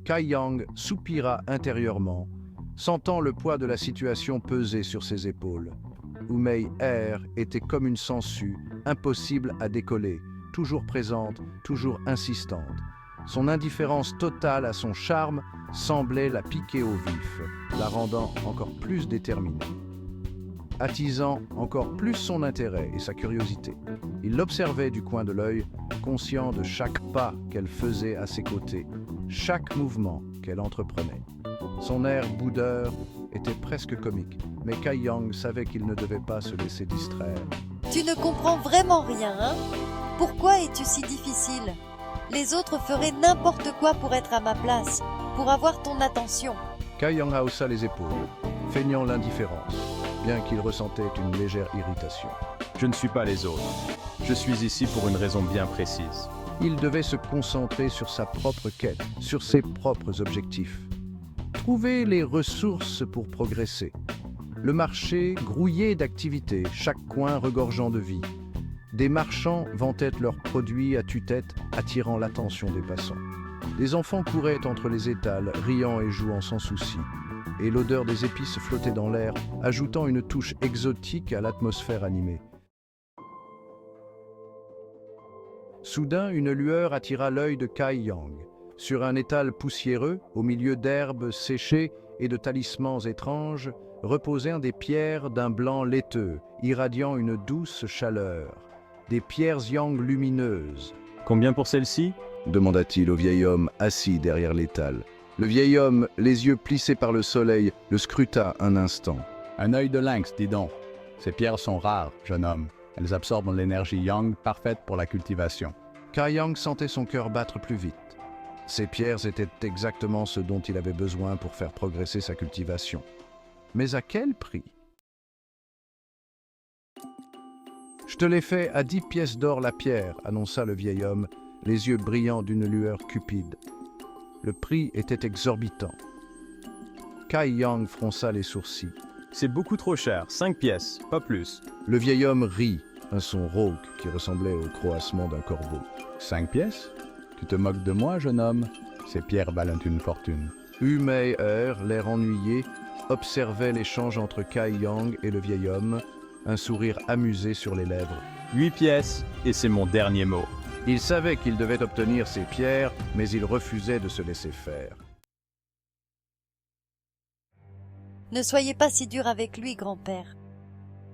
Kai Yang soupira intérieurement, sentant le poids de la situation peser sur ses épaules. Umei Air était comme une sangsue, impossible à décoller, toujours présente, toujours insistante. Son indifférence totale à son charme semblait la piquer au vif, la rendant encore plus déterminée, attisant encore plus son intérêt et sa curiosité. Il l'observait du coin de l'œil, conscient de chaque pas qu'elle faisait à ses côtés, chaque mouvement qu'elle entreprenait. Son air boudeur était presque comique, mais Kai Yang savait qu'il ne devait pas se laisser distraire. Tu ne comprends vraiment rien, hein? Pourquoi es-tu si difficile? Les autres feraient n'importe quoi pour être à ma place, pour avoir ton attention. Kai Yang haussa les épaules, feignant l'indifférence, bien qu'il ressentait une légère irritation. Je ne suis pas les autres. Je suis ici pour une raison bien précise. Il devait se concentrer sur sa propre quête, sur ses propres objectifs. Trouver les ressources pour progresser. Le marché grouillé d'activités, chaque coin regorgeant de vie. Des marchands vantaient leurs produits à tue-tête, attirant l'attention des passants. Des enfants couraient entre les étals, riant et jouant sans souci. Et l'odeur des épices flottait dans l'air, ajoutant une touche exotique à l'atmosphère animée. Soudain, une lueur attira l'œil de Kai Yang. Sur un étal poussiéreux, au milieu d'herbes séchées et de talismans étranges, reposaient des pierres d'un blanc laiteux, irradiant une douce chaleur. Des pierres yang lumineuses. « Combien pour celle-ci » demanda-t-il au vieil homme assis derrière l'étal. Le vieil homme, les yeux plissés par le soleil, le scruta un instant. « Un œil de lynx, dis donc. Ces pierres sont rares, jeune homme. Elles absorbent l'énergie yang parfaite pour la cultivation. » Kai Yang sentait son cœur battre plus vite. Ces pierres étaient exactement ce dont il avait besoin pour faire progresser sa cultivation. Mais à quel prix? « Je te l'ai fait à 10 pièces d'or la pierre, » annonça le vieil homme, les yeux brillants d'une lueur cupide. Le prix était exorbitant. Kai Yang fronça les sourcils. « C'est beaucoup trop cher, 5 pièces, pas plus. » Le vieil homme rit, un son rauque qui ressemblait au croassement d'un corbeau. « 5 pièces? Tu te moques de moi, jeune homme? Ces pierres valent une fortune. » Umei Er, l'air ennuyé, observait l'échange entre Kai Yang et le vieil homme, un sourire amusé sur les lèvres. 8 pièces, et c'est mon dernier mot. Il savait qu'il devait obtenir ces pierres, mais il refusait de se laisser faire. Ne soyez pas si dur avec lui, grand-père.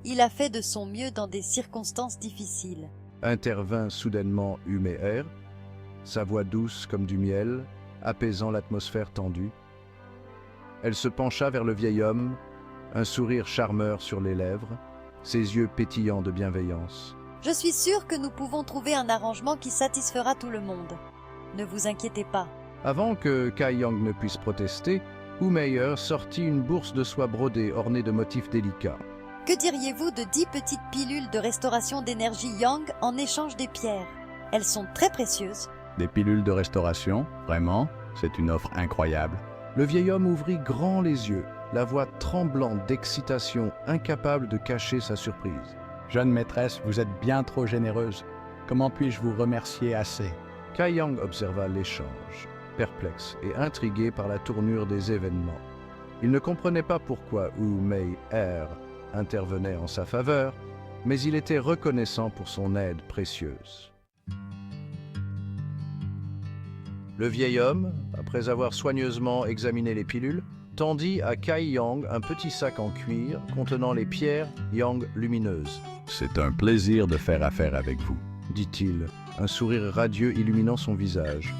Il a fait de son mieux dans des circonstances difficiles. Intervint soudainement Umei Er, sa voix douce comme du miel, apaisant l'atmosphère tendue. Elle se pencha vers le vieil homme, un sourire charmeur sur les lèvres, ses yeux pétillants de bienveillance. « Je suis sûre que nous pouvons trouver un arrangement qui satisfera tout le monde. Ne vous inquiétez pas. » Avant que Kai Yang ne puisse protester, Umei Er sortit une bourse de soie brodée ornée de motifs délicats. « Que diriez-vous de 10 petites pilules de restauration d'énergie yang en échange des pierres? Elles sont très précieuses. » Des pilules de restauration? Vraiment? C'est une offre incroyable. Le vieil homme ouvrit grand les yeux, la voix tremblante d'excitation, incapable de cacher sa surprise. Jeune maîtresse, vous êtes bien trop généreuse. Comment puis-je vous remercier assez? Kai Yang observa l'échange, perplexe et intrigué par la tournure des événements. Il ne comprenait pas pourquoi Umei Er intervenait en sa faveur, mais il était reconnaissant pour son aide précieuse. Le vieil homme, après avoir soigneusement examiné les pilules, tendit à Kai Yang un petit sac en cuir contenant les pierres yang lumineuses. « C'est un plaisir de faire affaire avec vous, » dit-il, un sourire radieux illuminant son visage.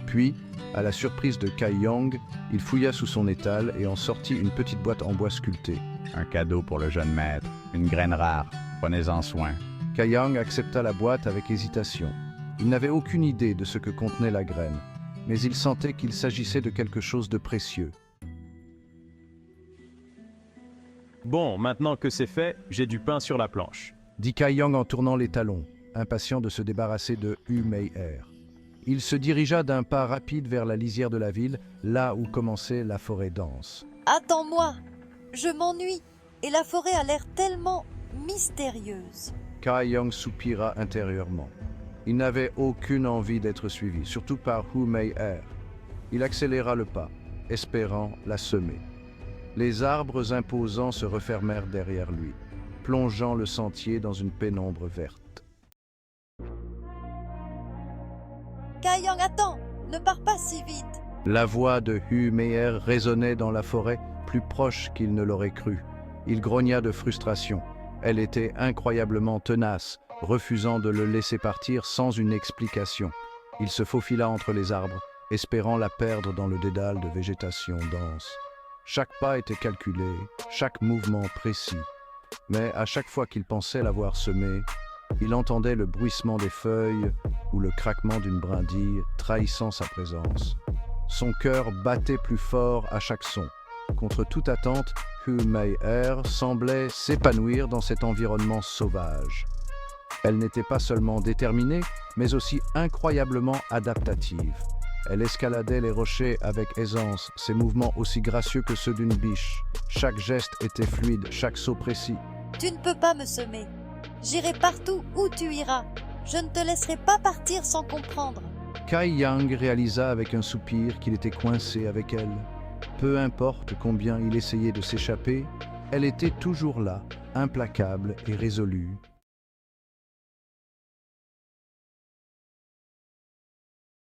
Puis, à la surprise de Kai Yang, il fouilla sous son étal et en sortit une petite boîte en bois sculpté. « Un cadeau pour le jeune maître, une graine rare, prenez-en soin. » Kai Yang accepta la boîte avec hésitation. Il n'avait aucune idée de ce que contenait la graine, mais il sentait qu'il s'agissait de quelque chose de précieux. Bon, maintenant que c'est fait, j'ai du pain sur la planche. Dit Kai Yang en tournant les talons, impatient de se débarrasser de Umei Er. Il se dirigea d'un pas rapide vers la lisière de la ville, là où commençait la forêt dense. « Attends-moi! Je m'ennuie, et la forêt a l'air tellement mystérieuse. » Kai Yang soupira intérieurement. Il n'avait aucune envie d'être suivi, surtout par Umei Er. Il accéléra le pas, espérant la semer. Les arbres imposants se refermèrent derrière lui, plongeant le sentier dans une pénombre verte. Kaiyang, attends! Ne pars pas si vite! La voix de Hu Meier résonnait dans la forêt, plus proche qu'il ne l'aurait cru. Il grogna de frustration. Elle était incroyablement tenace, refusant de le laisser partir sans une explication. Il se faufila entre les arbres, espérant la perdre dans le dédale de végétation dense. Chaque pas était calculé, chaque mouvement précis. Mais à chaque fois qu'il pensait l'avoir semée, il entendait le bruissement des feuilles ou le craquement d'une brindille trahissant sa présence. Son cœur battait plus fort à chaque son. Contre toute attente, Hu Meier semblait s'épanouir dans cet environnement sauvage. Elle n'était pas seulement déterminée, mais aussi incroyablement adaptative. Elle escaladait les rochers avec aisance, ses mouvements aussi gracieux que ceux d'une biche. Chaque geste était fluide, chaque saut précis. Tu ne peux pas me semer. J'irai partout où tu iras. Je ne te laisserai pas partir sans comprendre. Kaiyang réalisa avec un soupir qu'il était coincé avec elle. Peu importe combien il essayait de s'échapper, elle était toujours là, implacable et résolue,